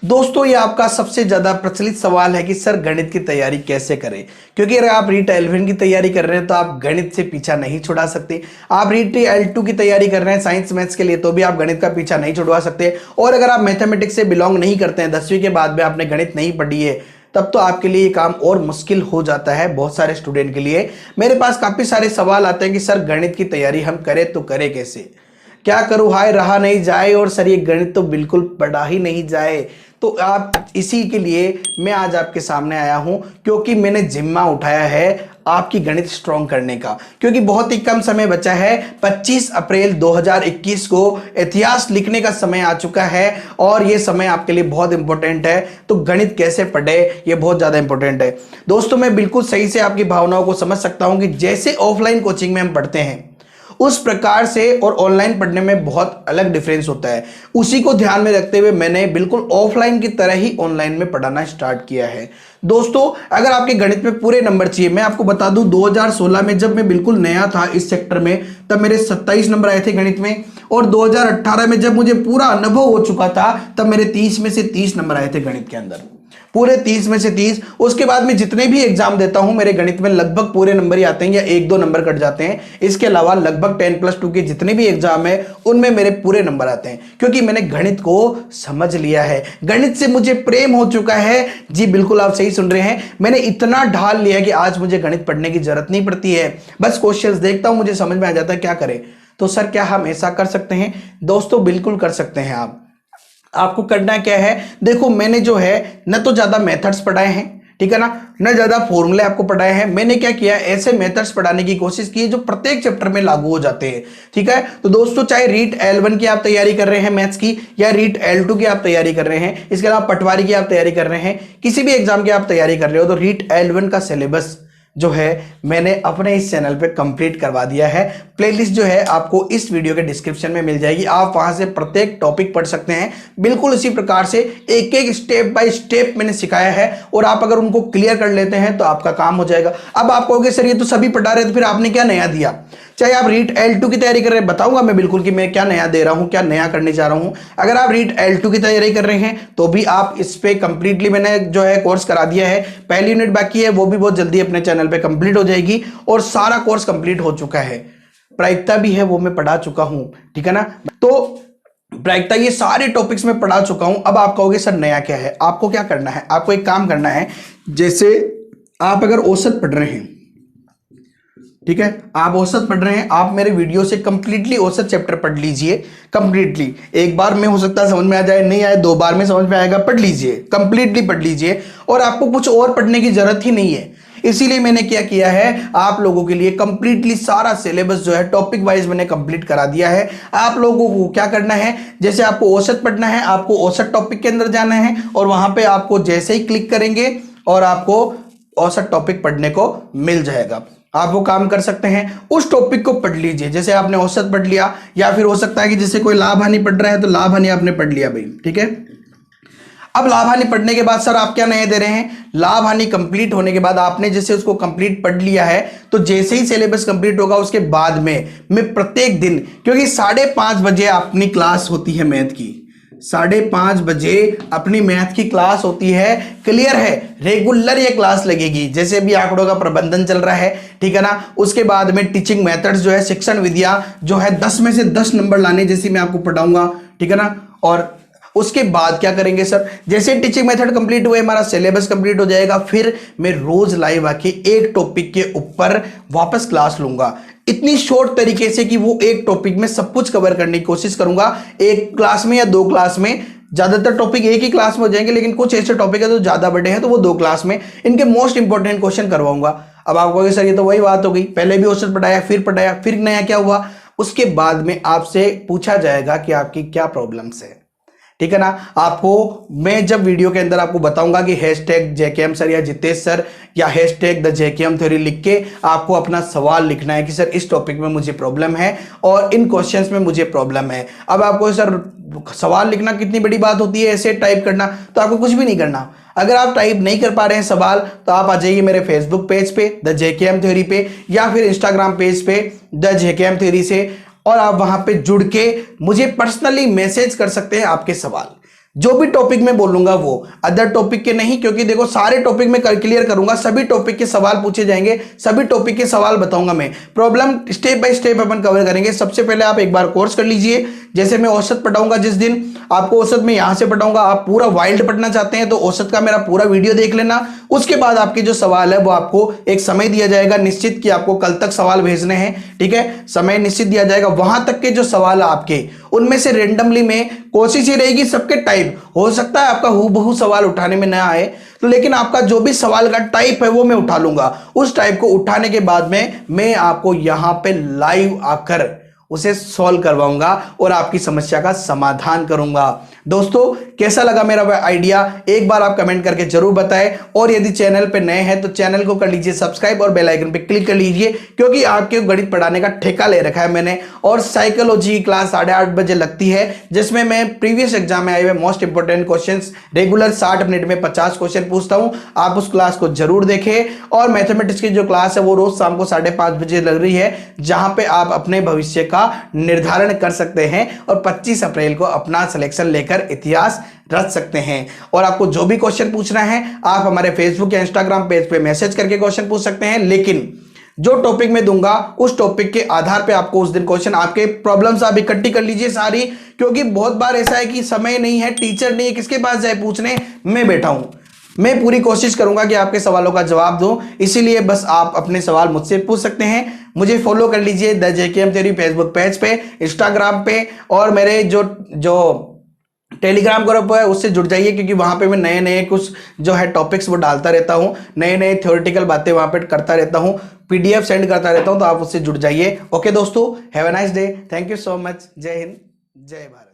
दोस्तों, ये आपका सबसे ज्यादा प्रचलित सवाल है कि सर गणित की तैयारी कैसे करें। क्योंकि अगर आप रीट एल1 की तैयारी कर रहे हैं तो आप गणित से पीछा नहीं छुड़ा सकते। आप रीट एल2 की तैयारी कर रहे हैं साइंस मैथ्स के लिए तो भी आप गणित का पीछा नहीं छुड़वा सकते। और अगर आप मैथमेटिक्स से बिलोंग नहीं करते हैं, 10वीं के बाद में आपने गणित नहीं पढ़ी है, तब तो आपके लिए ये काम और मुश्किल हो जाता है। बहुत सारे स्टूडेंट के लिए मेरे पास काफी सारे सवाल आते हैं कि सर गणित की तैयारी हम करें तो करें कैसे, क्या करूं, हाय रहा नहीं जाए, और सर ये गणित तो बिल्कुल पढ़ा ही नहीं जाए। तो आप इसी के लिए मैं आज आपके सामने आया हूं, क्योंकि मैंने जिम्मा उठाया है आपकी गणित स्ट्रॉन्ग करने का। क्योंकि बहुत ही कम समय बचा है, 25 अप्रैल 2021 को इतिहास लिखने का समय आ चुका है और ये समय आपके लिए बहुत इंपॉर्टेंट है। तो गणित कैसे पढ़े, ये बहुत ज्यादा इंपॉर्टेंट है। दोस्तों, मैं बिल्कुल सही से आपकी भावनाओं को समझ सकता हूं कि जैसे ऑफलाइन कोचिंग में हम पढ़ते हैं उस प्रकार से और ऑनलाइन पढ़ने में बहुत अलग डिफरेंस होता है। उसी को ध्यान में रखते हुए मैंने बिल्कुल ऑफलाइन की तरह ही ऑनलाइन में पढ़ाना स्टार्ट किया है। दोस्तों, अगर आपके गणित में पूरे नंबर चाहिए, मैं आपको बता दूं 2016 में जब मैं बिल्कुल नया था इस सेक्टर में, तब मेरे 27 नंबर आए थे गणित में। और 2018 में जब मुझे पूरा अनुभव हो चुका था, तब मेरे 30 में से 30 नंबर आए थे गणित के अंदर, पूरे 30 में से 30। उसके बाद में जितने भी एग्जाम देता हूं मेरे गणित में लगभग पूरे नंबर ही आते हैं या 1-2 नंबर कट जाते हैं। इसके अलावा लगभग 10+2 के जितने भी एग्जाम है उनमें मेरे पूरे नंबर आते हैं, क्योंकि मैंने गणित को समझ लिया है। गणित से मुझे प्रेम हो चुका है। जी बिल्कुल, आप सही सुन रहे हैं। मैंने इतना ढाल लिया कि आज मुझे गणित पढ़ने की जरूरत नहीं पड़ती है। बस क्वेश्चंस देखता हूं, मुझे समझ में आ जाता है क्या करें। तो सर क्या हम ऐसा कर सकते हैं? दोस्तों, बिल्कुल कर सकते हैं। आपको करना क्या है, देखो मैंने जो है न तो ज्यादा मेथड्स पढ़ाए हैं, ठीक है ना, न ज्यादा फॉर्मूले आपको पढ़ाए हैं। मैंने क्या किया, ऐसे मेथड्स पढ़ाने की कोशिश की जो प्रत्येक चैप्टर में लागू हो जाते हैं। ठीक है, तो दोस्तों चाहे रीट एल1 की आप तैयारी कर रहे हैं मैथ्स की, या रीट एल2 की आप तैयारी कर रहे हैं, इसके अलावा पटवारी की आप तैयारी कर रहे हैं, किसी भी एग्जाम की आप तैयारी कर रहे हो, तो रीट एल1 का सिलेबस जो है मैंने अपने इस चैनल पे कंप्लीट करवा दिया है। प्लेलिस्ट जो है आपको इस वीडियो के डिस्क्रिप्शन में मिल जाएगी, आप वहां से प्रत्येक टॉपिक पढ़ सकते हैं। बिल्कुल इसी प्रकार से एक एक स्टेप बाय स्टेप मैंने सिखाया है, और आप अगर उनको क्लियर कर लेते हैं तो आपका काम हो जाएगा। अब आप कहोगे सर ये तो सभी पढ़ा रहे, तो फिर आपने क्या नया दिया? चाहे आप रीट एल2 की तैयारी कर रहे हैं, बताऊंगा मैं बिल्कुल कि मैं क्या नया दे रहा हूं, क्या नया करने जा रहा हूं। अगर आप रीट एल2 की तैयारी कर रहे हैं तो भी आप इस पे कंप्लीटली मैंने जो है कोर्स करा दिया है। पहली यूनिट बाकी है, वो भी बहुत जल्दी अपने चैनल पे कंप्लीट हो जाएगी, और सारा कोर्स कंप्लीट हो चुका है। प्रायिकता भी है, वो मैं पढ़ा चुका हूं, ठीक है ना। तो प्रायिकता, ये सारे टॉपिक्स में पढ़ा चुका हूं। अब आप कहोगे सर नया क्या है? आपको क्या करना है, आपको एक काम करना है। जैसे आप अगर औसत पढ़ रहे हैं, ठीक है, आप औसत पढ़ रहे हैं, आप मेरे वीडियो से कंप्लीटली औसत चैप्टर पढ़ लीजिए। कंप्लीटली एक बार में हो सकता है समझ में आ जाए, नहीं आए 2 बार में समझ में आएगा, पढ़ लीजिए, कंप्लीटली पढ़ लीजिए, और आपको कुछ और पढ़ने की जरूरत ही नहीं है। इसीलिए मैंने क्या किया है, आप लोगों के लिए कंप्लीटली सारा सिलेबस जो है टॉपिक वाइज मैंने कंप्लीट करा दिया है। आप लोगों को क्या करना है, जैसे आपको औसत पढ़ना है, आपको औसत टॉपिक के अंदर जाना है, और वहां पे आपको जैसे ही क्लिक करेंगे और आपको औसत टॉपिक पढ़ने को मिल जाएगा। आप वो काम कर सकते हैं, उस टॉपिक को पढ़ लीजिए। जैसे आपने औसत पढ़ लिया, या फिर हो सकता है कि जैसे कोई लाभ हानि पढ़ रहा है तो लाभ हानि आपने पढ़ लिया भाई, ठीक है। अब लाभ हानि पढ़ने के बाद सर आप क्या नए दे रहे हैं? लाभ हानि कंप्लीट होने के बाद आपने जैसे उसको कंप्लीट पढ़ लिया है, तो जैसे ही सिलेबस कंप्लीट होगा उसके बाद में मैं प्रत्येक दिन, क्योंकि 5:30 बजे अपनी क्लास होती है मैथ की, 5:30 बजे अपनी मैथ की क्लास होती है। क्लियर है, रेगुलर ये क्लास लगेगी। जैसे भी आंकड़ों का प्रबंधन चल रहा है, ठीक है ना, उसके बाद में टीचिंग मेथड्स जो है, शिक्षण विद्या जो है, 10 में से 10 नंबर लाने जैसे मैं आपको पढ़ाऊंगा, ठीक है ना। और उसके बाद क्या करेंगे सर, जैसे टीचिंग मेथड कंप्लीट हुए, हमारा सिलेबस कंप्लीट हो जाएगा, फिर मैं रोज लाइव आके एक टॉपिक के ऊपर वापस क्लास लूंगा, इतनी शॉर्ट तरीके से कि वो एक टॉपिक में सब कुछ कवर करने की कोशिश करूंगा। एक क्लास में या 2 क्लास में, ज्यादातर टॉपिक एक ही क्लास में हो जाएंगे, लेकिन कुछ ऐसे टॉपिक है जो ज्यादा बड़े हैं तो वो 2 क्लास में इनके मोस्ट इंपॉर्टेंट क्वेश्चन करवाऊंगा। अब आप कहोगे सर ये तो वही बात हो गई, पहले भी औसत पढ़ाया, फिर नया क्या हुआ? उसके बाद में आपसे पूछा जाएगा कि आपकी क्या प्रॉब्लम्स है, ठीक है ना। आपको मैं जब वीडियो के अंदर आपको बताऊंगा कि #JKM सर या जितेश सर या #द JKM थ्योरी लिख के आपको अपना सवाल लिखना है कि सर इस टॉपिक में मुझे प्रॉब्लम है और इन क्वेश्चंस में मुझे प्रॉब्लम है। अब आपको सर सवाल लिखना कितनी बड़ी बात होती है, ऐसे टाइप करना, तो आपको कुछ भी नहीं करना। अगर आप टाइप नहीं कर पा रहे हैं सवाल, तो आप आ जाइए मेरे फेसबुक पेज पे द JKM थ्योरी पे, या फिर इंस्टाग्राम पेज पे द JKM थ्योरी से, और आप वहां पे जुड़ के मुझे पर्सनली मैसेज कर सकते हैं आपके सवाल। जो भी टॉपिक में बोलूंगा वो, अदर टॉपिक के नहीं, क्योंकि देखो सारे टॉपिक में क्लियर करूंगा, सभी टॉपिक के सवाल पूछे जाएंगे, सभी टॉपिक के सवाल बताऊंगा मैं, problem step by step upon cover करेंगे। सबसे पहले आप एक बार कोर्स कर लीजिए, जैसे मैं औसत पढ़ाऊंगा जिस दिन, आपको औसत में यहां से पढ़ाऊंगा। आप पूरा वाइल्ड पढ़ना चाहते हैं तो औसत का मेरा पूरा वीडियो देख लेना। उसके बाद आपके जो सवाल है वो आपको एक समय दिया जाएगा निश्चित कि आपको कल तक सवाल भेजने हैं, ठीक है, समय निश्चित दिया जाएगा। वहां तक के जो सवाल है आपके, उनमें से रेंडमली में कोशिश ये रहेगी सबके टाइप, हो सकता है आपका हूबहू सवाल उठाने में ना आए तो, लेकिन आपका जो भी सवाल का टाइप है वो मैं उठा लूंगा। उस टाइप को उठाने के बाद में मैं आपको यहां पे लाइव आकर उसे सॉल्व करवाऊंगा और आपकी समस्या का समाधान करूंगा। दोस्तों कैसा लगा मेरा आइडिया, एक बार आप कमेंट करके जरूर बताएं, और यदि चैनल पे नए हैं तो चैनल को कर लीजिए सब्सक्राइब और बेल आइकन पे क्लिक कर लीजिए, क्योंकि आपके गणित पढ़ाने का ठेका ले रखा है मैंने। और साइकोलॉजी की क्लास 8:30 बजे लगती है, जिसमें मैं प्रीवियस एग्जाम में आए हुए most important question regular 60 minute में 50 क्वेश्चन पूछता हूं। आप उस क्लास को जरूर देखें। और मैथमेटिक्स की जो क्लास है वो रोज शाम को 5:30 बजे लग रही है, जहां पे आप अपने भविष्य का निर्धारण कर सकते हैं और 25 अप्रैल को अपना सिलेक्शन लेकर इतिहास रच सकते हैं। और आपको जो भी क्वेश्चन पूछना है आप हमारे फेसबुक या इंस्टाग्राम पेज पे मैसेज करके क्वेश्चन पूछ सकते हैं, लेकिन जो टॉपिक में दूंगा उस टॉपिक के आधार पे आपको उस दिन क्वेश्चन, आपके प्रॉब्लम्स आप इकट्ठी कर लीजिए सारी, क्योंकि बहुत बार ऐसा है कि समय नहीं है, टीचर नहीं है, किसके पास जाए पूछने, मैं बैठा हूं। मैं पूरी कोशिश करूंगा कि आपके सवालों का जवाब दूं, इसीलिए बस आप अपने सवाल मुझसे पूछ सकते हैं। मुझे फॉलो कर लीजिए the JKM theory Facebook page पे, इंस्टाग्राम पे, और मेरे जो टेलीग्राम ग्रुप है उससे जुड़ जाइए, क्योंकि वहां पे मैं नए नए कुछ जो है टॉपिक्स वो डालता रहता हूं, नए नए थ्योरेटिकल बातें वहां पे करता रहता हूं, पीडीएफ सेंड करता रहता हूं, तो आप उससे जुड़ जाइए। ओके दोस्तों, have a nice day, thank you so much, जय हिंद, जय भारत।